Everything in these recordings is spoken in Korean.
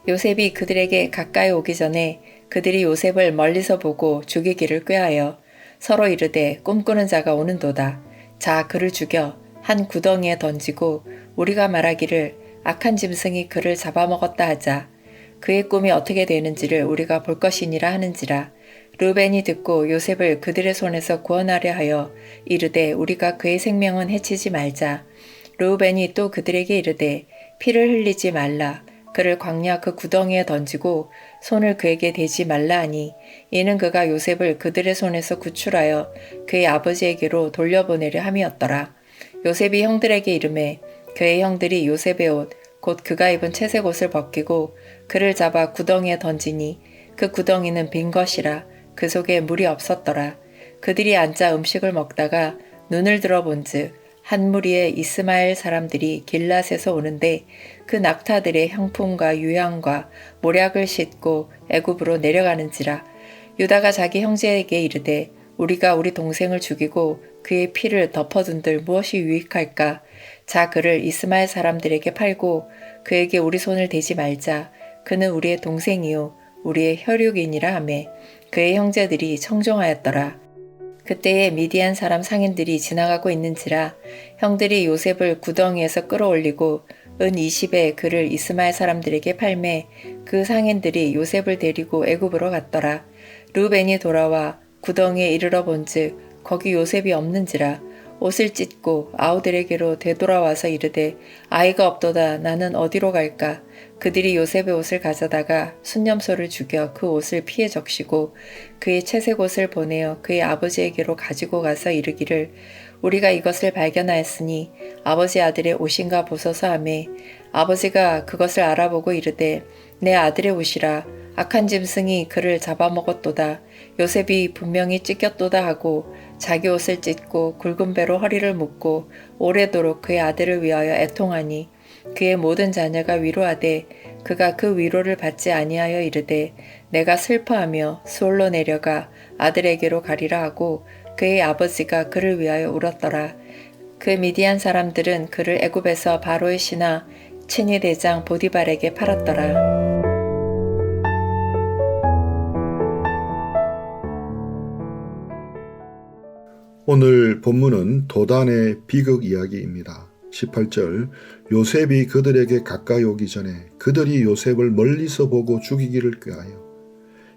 요셉이 그들에게 가까이 오기 전에 그들이 요셉을 멀리서 보고 죽이기를 꾀하여 서로 이르되 꿈꾸는 자가 오는도다. 자 그를 죽여 한 구덩이에 던지고 우리가 말하기를 악한 짐승이 그를 잡아먹었다 하자. 그의 꿈이 어떻게 되는지를 우리가 볼 것이니라 하는지라. 르벤이 듣고 요셉을 그들의 손에서 구원하려 하여 이르되 우리가 그의 생명은 해치지 말자. 르벤이 또 그들에게 이르되 피를 흘리지 말라. 그를 광야 그 구덩이에 던지고 손을 그에게 대지 말라 하니 이는 그가 요셉을 그들의 손에서 구출하여 그의 아버지에게로 돌려보내려 함이었더라. 요셉이 형들에게 이르매 그의 형들이 요셉의 옷 곧 그가 입은 채색 옷을 벗기고 그를 잡아 구덩이에 던지니 그 구덩이는 빈 것이라. 그 속에 물이 없었더라. 그들이 앉아 음식을 먹다가 눈을 들어본즉 한 무리의 이스마엘 사람들이 길랏에서 오는데 그 낙타들의 향품과 유향과 모략을 싣고 애굽으로 내려가는지라. 유다가 자기 형제에게 이르되 우리가 우리 동생을 죽이고 그의 피를 덮어둔들 무엇이 유익할까? 자 그를 이스마엘 사람들에게 팔고 그에게 우리 손을 대지 말자. 그는 우리의 동생이요 우리의 혈육이니라 하매 그의 형제들이 청종하였더라. 그때에 미디안 사람 상인들이 지나가고 있는지라 형들이 요셉을 구덩이에서 끌어올리고 은 20에 그를 이스마엘 사람들에게 팔매 그 상인들이 요셉을 데리고 애굽으로 갔더라. 르벤이 돌아와 구덩이에 이르러 본즉 거기 요셉이 없는지라. 옷을 찢고 아우들에게로 되돌아와서 이르되 아이가 없도다. 나는 어디로 갈까? 그들이 요셉의 옷을 가져다가 순념소를 죽여 그 옷을 피에 적시고 그의 채색 옷을 보내어 그의 아버지에게로 가지고 가서 이르기를 우리가 이것을 발견하였으니 아버지 아들의 옷인가 보소서 하매 아버지가 그것을 알아보고 이르되 내 아들의 옷이라. 악한 짐승이 그를 잡아먹었도다. 요셉이 분명히 찢겼도다 하고 자기 옷을 찢고 굵은 배로 허리를 묶고 오래도록 그의 아들을 위하여 애통하니 그의 모든 자녀가 위로하되 그가 그 위로를 받지 아니하여 이르되 내가 슬퍼하며 수올로 내려가 아들에게로 가리라 하고 그의 아버지가 그를 위하여 울었더라. 그 미디안 사람들은 그를 애굽에서 바로의 신하 친위 대장 보디발에게 팔았더라. 오늘 본문은 도단의 비극 이야기입니다. 18절 요셉이 그들에게 가까이 오기 전에 그들이 요셉을 멀리서 보고 죽이기를 꾀하여.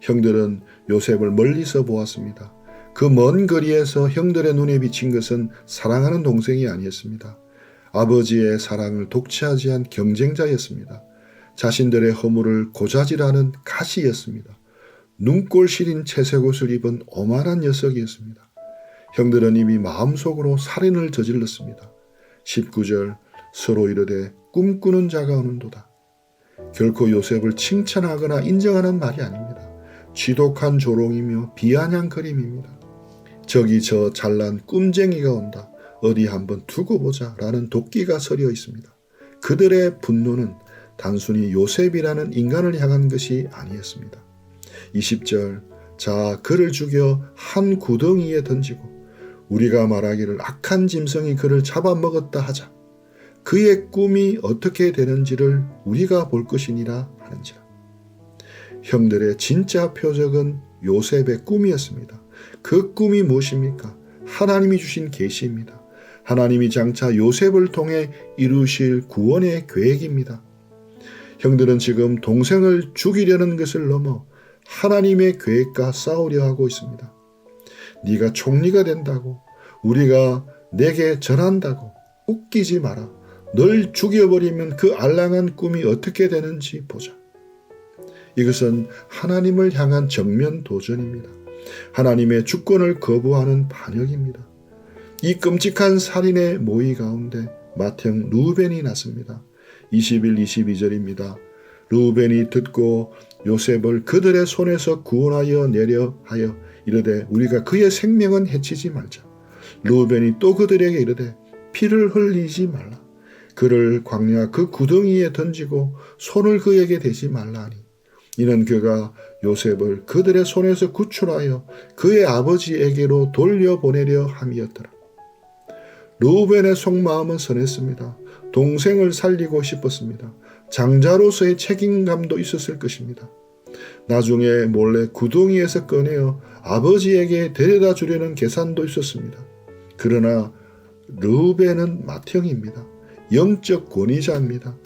형들은 요셉을 멀리서 보았습니다. 그 먼 거리에서 형들의 눈에 비친 것은 사랑하는 동생이 아니었습니다. 아버지의 사랑을 독차지한 경쟁자였습니다. 자신들의 허물을 고자질하는 가시였습니다. 눈꼴 시린 채색 옷을 입은 오만한 녀석이었습니다. 형들은 이미 마음속으로 살인을 저질렀습니다. 19절 서로 이르되 꿈꾸는 자가 오는도다. 결코 요셉을 칭찬하거나 인정하는 말이 아닙니다. 지독한 조롱이며 비아냥거림입니다. 저기 저 잘난 꿈쟁이가 온다. 어디 한번 두고 보자 라는 도끼가 서려 있습니다. 그들의 분노는 단순히 요셉이라는 인간을 향한 것이 아니었습니다. 20절 자 그를 죽여 한 구덩이에 던지고 우리가 말하기를 악한 짐승이 그를 잡아먹었다 하자. 그의 꿈이 어떻게 되는지를 우리가 볼 것이니라 하는지라. 형들의 진짜 표적은 요셉의 꿈이었습니다. 그 꿈이 무엇입니까? 하나님이 주신 계시입니다. 하나님이 장차 요셉을 통해 이루실 구원의 계획입니다. 형들은 지금 동생을 죽이려는 것을 넘어 하나님의 계획과 싸우려 하고 있습니다. 네가 총리가 된다고 우리가 내게 전한다고 웃기지 마라. 널 죽여버리면 그 알랑한 꿈이 어떻게 되는지 보자. 이것은 하나님을 향한 정면 도전입니다. 하나님의 주권을 거부하는 반역입니다. 이 끔찍한 살인의 모의 가운데 맏형 르우벤이 났습니다. 21, 22절입니다. 르우벤이 듣고 요셉을 그들의 손에서 구원하여 내려 하여 이르되 우리가 그의 생명은 해치지 말자. 르우벤이 또 그들에게 이르되 피를 흘리지 말라. 그를 광야 그 구덩이에 던지고 손을 그에게 대지 말라 하니 이는 그가 요셉을 그들의 손에서 구출하여 그의 아버지에게로 돌려보내려 함이었더라. 르우벤의 속마음은 선했습니다. 동생을 살리고 싶었습니다. 장자로서의 책임감도 있었을 것입니다. 나중에 몰래 구덩이에서 꺼내어 아버지에게 데려다 주려는 계산도 있었습니다. 그러나 르우벤은 맏형입니다. 영적 권위자입니다.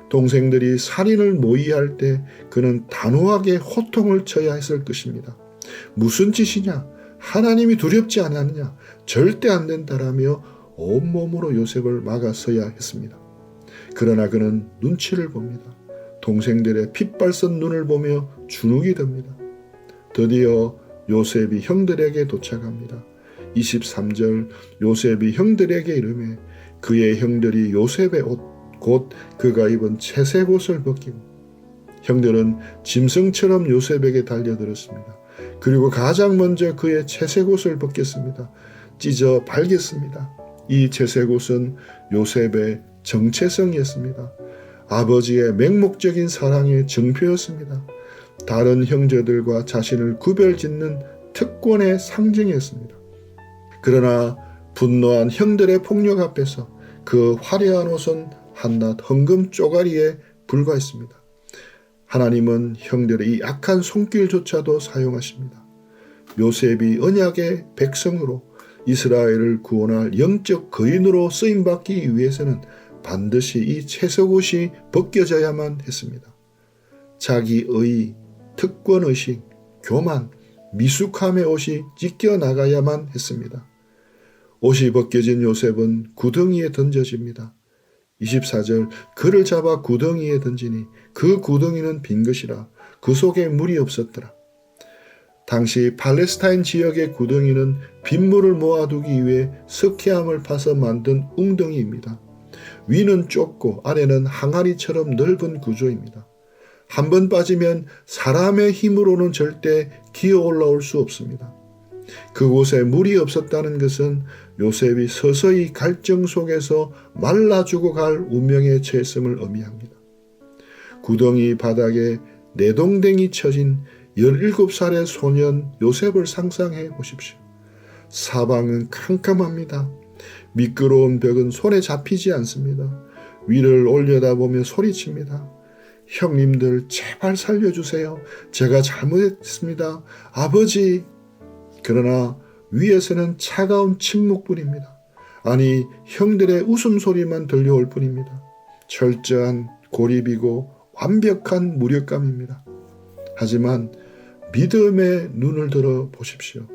동생들이 살인을 모의할 때 그는 단호하게 호통을 쳐야 했을 것입니다. 무슨 짓이냐? 하나님이 두렵지 않았느냐? 절대 안 된다라며 온몸으로 요셉을 막아서야 했습니다. 그러나 그는 눈치를 봅니다. 동생들의 핏발선 눈을 보며 주눅이 듭니다. 드디어 요셉이 형들에게 도착합니다. 23절 요셉이 형들에게 이르매 그의 형들이 요셉의 옷 곧 그가 입은 채색 옷을 벗기고 형들은 짐승처럼 요셉에게 달려들었습니다. 그리고 가장 먼저 그의 채색 옷을 벗겼습니다. 찢어 발겼습니다. 이 채색 옷은 요셉의 정체성이었습니다. 아버지의 맹목적인 사랑의 증표였습니다. 다른 형제들과 자신을 구별짓는 특권의 상징이었습니다. 그러나 분노한 형들의 폭력 앞에서 그 화려한 옷은 한낱 헌금 쪼가리에 불과했습니다. 하나님은 형들의 이 악한 손길조차도 사용하십니다. 요셉이 언약의 백성으로 이스라엘을 구원할 영적 거인으로 쓰임받기 위해서는 반드시 이 채색옷이 벗겨져야만 했습니다. 자기의 특권의식, 교만, 미숙함의 옷이 찢겨나가야만 했습니다. 옷이 벗겨진 요셉은 구덩이에 던져집니다. 24절 그를 잡아 구덩이에 던지니 그 구덩이는 빈 것이라 그 속에 물이 없었더라. 당시 팔레스타인 지역의 구덩이는 빗물을 모아두기 위해 석회암을 파서 만든 웅덩이입니다. 위는 좁고 아래는 항아리처럼 넓은 구조입니다. 한 번 빠지면 사람의 힘으로는 절대 기어 올라올 수 없습니다. 그곳에 물이 없었다는 것은 요셉이 서서히 갈증 속에서 말라 죽어갈 운명에 처했음을 의미합니다. 구덩이 바닥에 내동댕이 쳐진 17살의 소년 요셉을 상상해 보십시오. 사방은 캄캄합니다. 미끄러운 벽은 손에 잡히지 않습니다. 위를 올려다보며 소리칩니다. 형님들 제발 살려주세요. 제가 잘못했습니다. 아버지. 그러나 위에서는 차가운 침묵뿐입니다. 아니 형들의 웃음소리만 들려올 뿐입니다. 철저한 고립이고 완벽한 무력감입니다. 하지만 믿음의 눈을 들어 보십시오.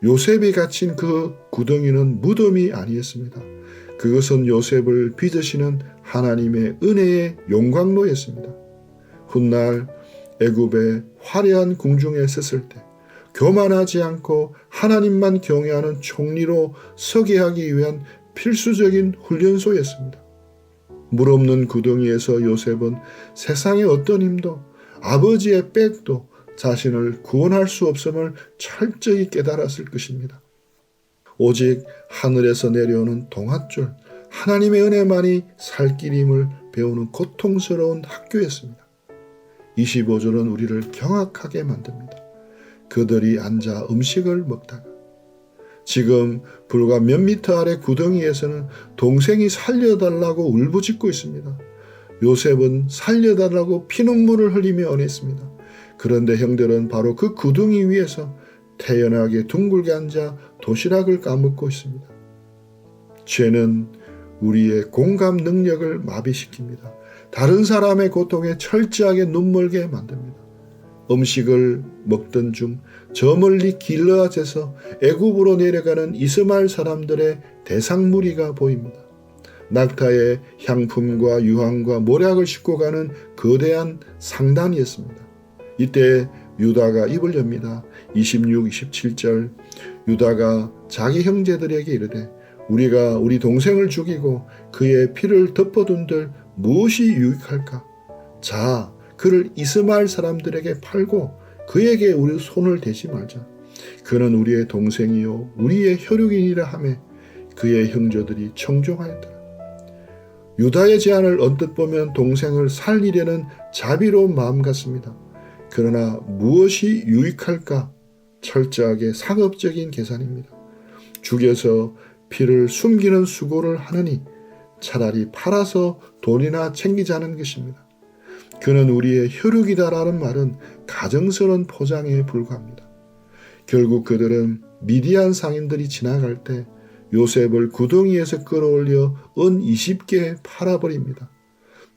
요셉이 갇힌 그 구덩이는 무덤이 아니었습니다. 그것은 요셉을 빚으시는 하나님의 은혜의 용광로였습니다. 훗날 애굽의 화려한 궁중에 섰을 때 교만하지 않고 하나님만 경외하는 총리로 서게 하기 위한 필수적인 훈련소였습니다. 물 없는 구덩이에서 요셉은 세상의 어떤 힘도 아버지의 백도 자신을 구원할 수 없음을 철저히 깨달았을 것입니다. 오직 하늘에서 내려오는 동아줄 하나님의 은혜만이 살 길임을 배우는 고통스러운 학교였습니다. 25절은 우리를 경악하게 만듭니다. 그들이 앉아 음식을 먹다가 지금 불과 몇 미터 아래 구덩이에서는 동생이 살려달라고 울부짖고 있습니다. 요셉은 살려달라고 피눈물을 흘리며 언했습니다. 그런데 형들은 바로 그 구덩이 위에서 태연하게 둥글게 앉아 도시락을 까먹고 있습니다. 죄는 우리의 공감 능력을 마비시킵니다. 다른 사람의 고통에 철저하게 눈멀게 만듭니다. 음식을 먹던 중 저 멀리 길르앗에서 애굽으로 내려가는 이스마엘 사람들의 대상 무리가 보입니다. 낙타에 향품과 유황과 모략을 싣고 가는 거대한 상단이었습니다. 이때 유다가 입을 엽니다. 26, 27절 유다가 자기 형제들에게 이르되 우리가 우리 동생을 죽이고 그의 피를 덮어둔들 무엇이 유익할까? 자, 그를 이스마엘 사람들에게 팔고 그에게 우리 손을 대지 말자. 그는 우리의 동생이요 우리의 혈육이니라 하매 그의 형제들이 청종하였더라. 유다의 제안을 언뜻 보면 동생을 살리려는 자비로운 마음 같습니다. 그러나 무엇이 유익할까? 철저하게 상업적인 계산입니다. 죽여서 피를 숨기는 수고를 하느니 차라리 팔아서 돈이나 챙기자는 것입니다. 그는 우리의 혈육이다라는 말은 가정스러운 포장에 불과합니다. 결국 그들은 미디안 상인들이 지나갈 때 요셉을 구덩이에서 끌어올려 은 20개에 팔아버립니다.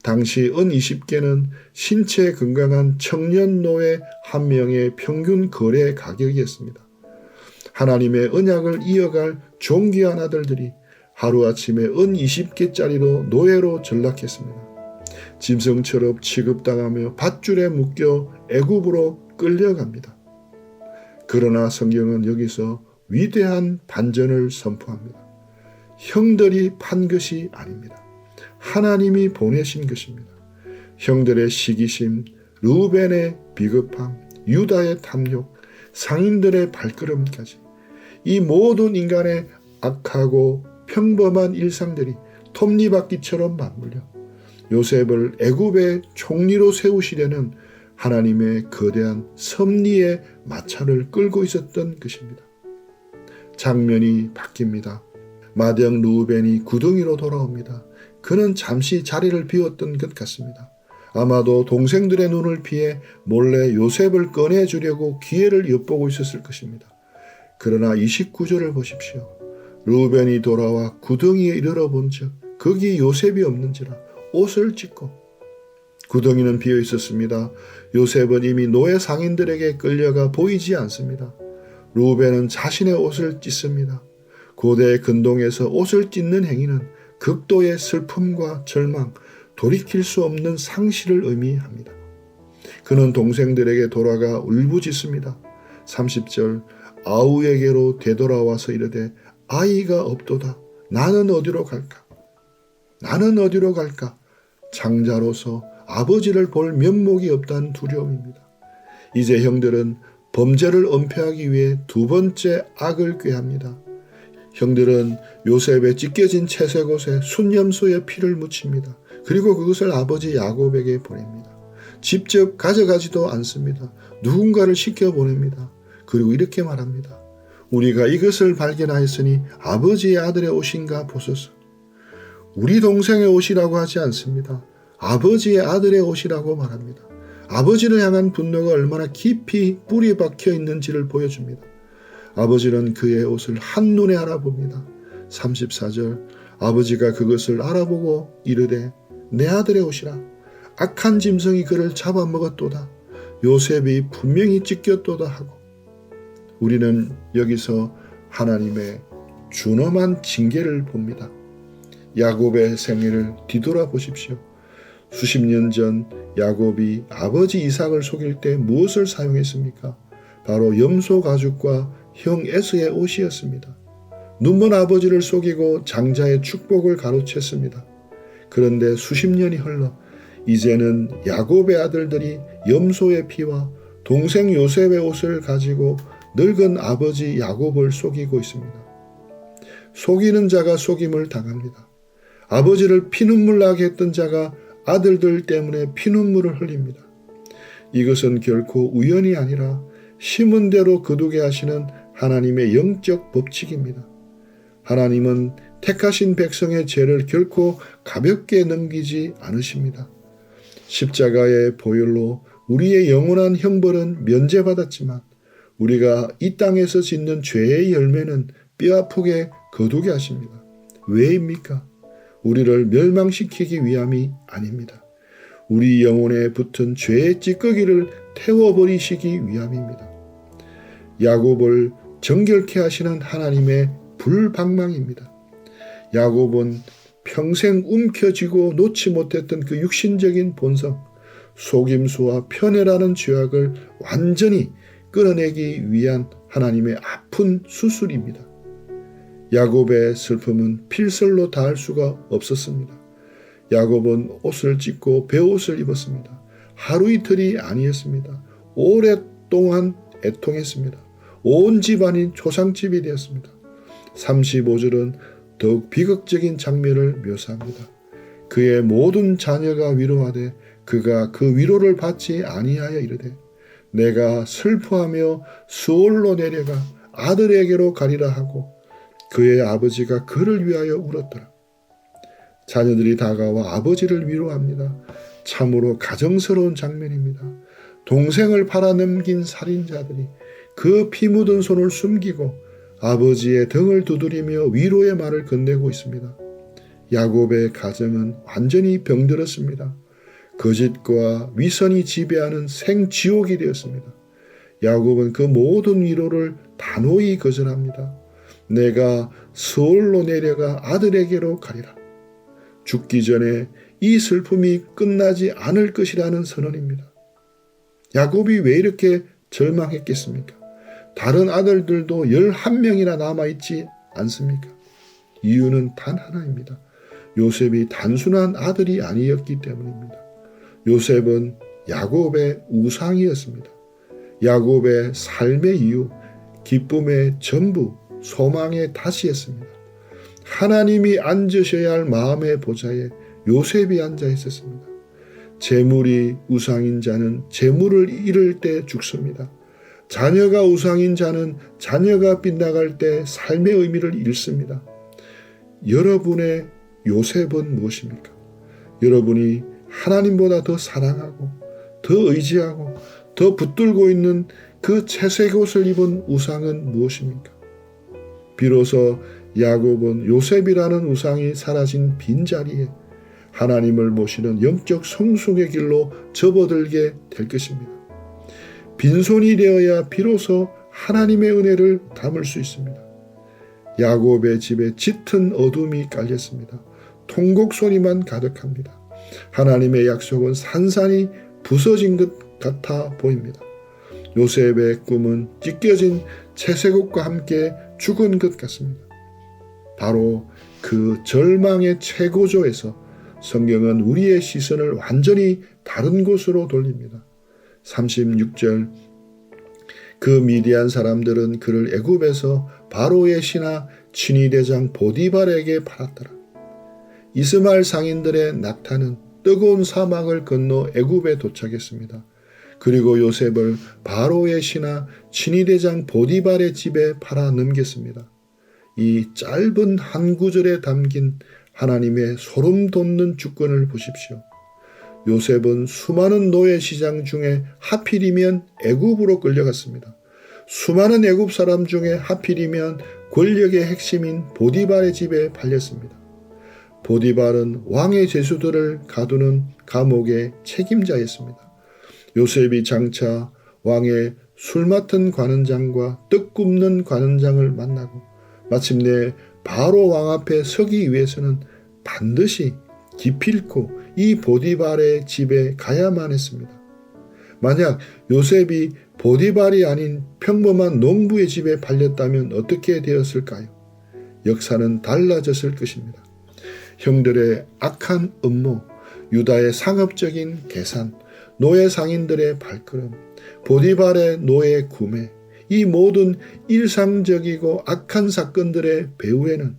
당시 은 20개는 신체 건강한 청년 노예 한 명의 평균 거래 가격이었습니다. 하나님의 언약을 이어갈 존귀한 아들들이 하루아침에 은 20개짜리로 노예로 전락했습니다. 짐승처럼 취급당하며 밧줄에 묶여 애굽으로 끌려갑니다. 그러나 성경은 여기서 위대한 반전을 선포합니다. 형들이 판 것이 아닙니다. 하나님이 보내신 것입니다. 형들의 시기심, 르우벤의 비겁함, 유다의 탐욕, 상인들의 발걸음까지 이 모든 인간의 악하고 평범한 일상들이 톱니바퀴처럼 맞물려 요셉을 애굽의 총리로 세우시려는 하나님의 거대한 섭리의 마차를 끌고 있었던 것입니다. 장면이 바뀝니다. 맏형 르우벤이 구덩이로 돌아옵니다. 그는 잠시 자리를 비웠던 것 같습니다. 아마도 동생들의 눈을 피해 몰래 요셉을 꺼내주려고 기회를 엿보고 있었을 것입니다. 그러나 29절을 보십시오. 르우벤이 돌아와 구덩이에 이르러 본즉 거기 요셉이 없는지라 옷을 찢고, 구덩이는 비어 있었습니다. 요셉은 이미 노예 상인들에게 끌려가 보이지 않습니다. 르우벤은 자신의 옷을 찢습니다. 고대 근동에서 옷을 찢는 행위는 극도의 슬픔과 절망, 돌이킬 수 없는 상실을 의미합니다. 그는 동생들에게 돌아가 울부짖습니다. 30절 아우에게로 되돌아와서 이르되 아이가 없도다. 나는 어디로 갈까? 나는 어디로 갈까? 장자로서 아버지를 볼 면목이 없다는 두려움입니다. 이제 형들은 범죄를 은폐하기 위해 두 번째 악을 꾀합니다. 형들은 요셉의 찢겨진 채색옷에 순념소의 피를 묻힙니다. 그리고 그것을 아버지 야곱에게 보냅니다. 직접 가져가지도 않습니다. 누군가를 시켜 보냅니다. 그리고 이렇게 말합니다. 우리가 이것을 발견하였으니 아버지의 아들의 옷인가 보소서. 우리 동생의 옷이라고 하지 않습니다. 아버지의 아들의 옷이라고 말합니다. 아버지를 향한 분노가 얼마나 깊이 뿌리 박혀 있는지를 보여줍니다. 아버지는 그의 옷을 한눈에 알아봅니다. 34절 아버지가 그것을 알아보고 이르되 내 아들의 옷이라. 악한 짐승이 그를 잡아먹었도다. 요셉이 분명히 찢겼도다 하고, 우리는 여기서 하나님의 준엄한 징계를 봅니다. 야곱의 생애를 뒤돌아보십시오. 수십 년 전 야곱이 아버지 이삭을 속일 때 무엇을 사용했습니까? 바로 염소 가죽과 형 에서의 옷이었습니다. 눈먼 아버지를 속이고 장자의 축복을 가로챘습니다. 그런데 수십 년이 흘러 이제는 야곱의 아들들이 염소의 피와 동생 요셉의 옷을 가지고 늙은 아버지 야곱을 속이고 있습니다. 속이는 자가 속임을 당합니다. 아버지를 피눈물 나게 했던 자가 아들들 때문에 피눈물을 흘립니다. 이것은 결코 우연이 아니라 심은 대로 거두게 하시는 하나님의 영적 법칙입니다. 하나님은 택하신 백성의 죄를 결코 가볍게 넘기지 않으십니다. 십자가의 보혈로 우리의 영원한 형벌은 면제받았지만 우리가 이 땅에서 짓는 죄의 열매는 뼈아프게 거두게 하십니다. 왜입니까? 우리를 멸망시키기 위함이 아닙니다. 우리 영혼에 붙은 죄의 찌꺼기를 태워버리시기 위함입니다. 야곱을 정결케 하시는 하나님의 불방망입니다. 야곱은 평생 움켜쥐고 놓지 못했던 그 육신적인 본성, 속임수와 편애라는 죄악을 완전히 끌어내기 위한 하나님의 아픈 수술입니다. 야곱의 슬픔은 필설로 다할 수가 없었습니다. 야곱은 옷을 찢고 베옷을 입었습니다. 하루 이틀이 아니었습니다. 오랫동안 애통했습니다. 온 집안이 초상집이 되었습니다. 35절은 더욱 비극적인 장면을 묘사합니다. 그의 모든 자녀가 위로하되 그가 그 위로를 받지 아니하여 이르되 내가 슬퍼하며 수월로 내려가 아들에게로 가리라 하고 그의 아버지가 그를 위하여 울었더라. 자녀들이 다가와 아버지를 위로합니다. 참으로 가정스러운 장면입니다. 동생을 팔아넘긴 살인자들이 그 피 묻은 손을 숨기고 아버지의 등을 두드리며 위로의 말을 건네고 있습니다. 야곱의 가정은 완전히 병들었습니다. 거짓과 위선이 지배하는 생지옥이 되었습니다. 야곱은 그 모든 위로를 단호히 거절합니다. 내가 서울로 내려가 아들에게로 가리라. 죽기 전에 이 슬픔이 끝나지 않을 것이라는 선언입니다. 야곱이 왜 이렇게 절망했겠습니까? 다른 아들들도 11명이나 남아있지 않습니까? 이유는 단 하나입니다. 요셉이 단순한 아들이 아니었기 때문입니다. 요셉은 야곱의 우상이었습니다. 야곱의 삶의 이유, 기쁨의 전부, 소망의 다시였습니다. 하나님이 앉으셔야 할 마음의 보좌에 요셉이 앉아 있었습니다. 재물이 우상인 자는 재물을 잃을 때 죽습니다. 자녀가 우상인 자는 자녀가 빗나갈 때 삶의 의미를 잃습니다. 여러분의 요셉은 무엇입니까? 여러분이 하나님보다 더 사랑하고 더 의지하고 더 붙들고 있는 그 채색 옷을 입은 우상은 무엇입니까? 비로소 야곱은 요셉이라는 우상이 사라진 빈자리에 하나님을 모시는 영적 성숙의 길로 접어들게 될 것입니다. 빈손이 되어야 비로소 하나님의 은혜를 담을 수 있습니다. 야곱의 집에 짙은 어둠이 깔렸습니다. 통곡 소리만 가득합니다. 하나님의 약속은 산산이 부서진 것 같아 보입니다. 요셉의 꿈은 찢겨진 채색옷과 함께 죽은 것 같습니다. 바로 그 절망의 최고조에서 성경은 우리의 시선을 완전히 다른 곳으로 돌립니다. 36절 그 미디안 사람들은 그를 애굽에서 바로의 신하 친위대장 보디발에게 팔았더라. 이스마엘 상인들의 낙타는 뜨거운 사막을 건너 애굽에 도착했습니다. 그리고 요셉을 바로의 신하 친위대장 보디발의 집에 팔아 넘겼습니다. 이 짧은 한 구절에 담긴 하나님의 소름 돋는 주권을 보십시오. 요셉은 수많은 노예 시장 중에 하필이면 애굽으로 끌려갔습니다. 수많은 애굽 사람 중에 하필이면 권력의 핵심인 보디발의 집에 팔렸습니다. 보디발은 왕의 제수들을 가두는 감옥의 책임자였습니다. 요셉이 장차 왕의 술 맡은 관원장과 떡 굽는 관원장을 만나고 마침내 바로 왕 앞에 서기 위해서는 반드시 기필코 이 보디발의 집에 가야만 했습니다. 만약 요셉이 보디발이 아닌 평범한 농부의 집에 팔렸다면 어떻게 되었을까요? 역사는 달라졌을 것입니다. 형들의 악한 음모, 유다의 상업적인 계산, 노예 상인들의 발걸음, 보디발의 노예 구매, 이 모든 일상적이고 악한 사건들의 배후에는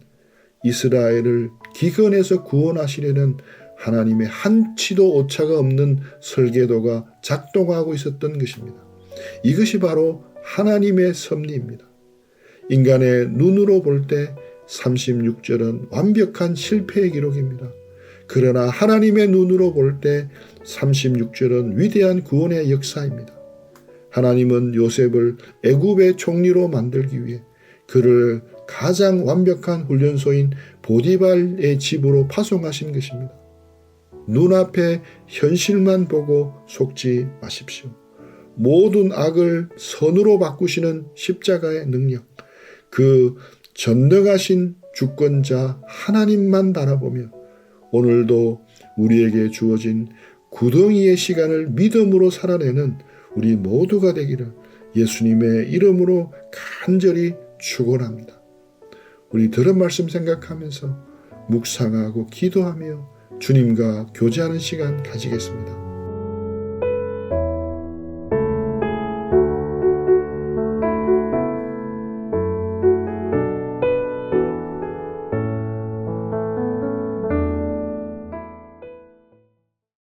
이스라엘을 기근에서 구원하시려는 하나님의 한치도 오차가 없는 설계도가 작동하고 있었던 것입니다. 이것이 바로 하나님의 섭리입니다. 인간의 눈으로 볼 때 36절은 완벽한 실패의 기록입니다. 그러나 하나님의 눈으로 볼 때 36절은 위대한 구원의 역사입니다. 하나님은 요셉을 애굽의 총리로 만들기 위해 그를 가장 완벽한 훈련소인 보디발의 집으로 파송하신 것입니다. 눈앞에 현실만 보고 속지 마십시오. 모든 악을 선으로 바꾸시는 십자가의 능력, 그 전능하신 주권자 하나님만 바라보며 오늘도 우리에게 주어진 구덩이의 시간을 믿음으로 살아내는 우리 모두가 되기를 예수님의 이름으로 간절히 축원합니다. 우리 들은 말씀 생각하면서 묵상하고 기도하며 주님과 교제하는 시간 가지겠습니다.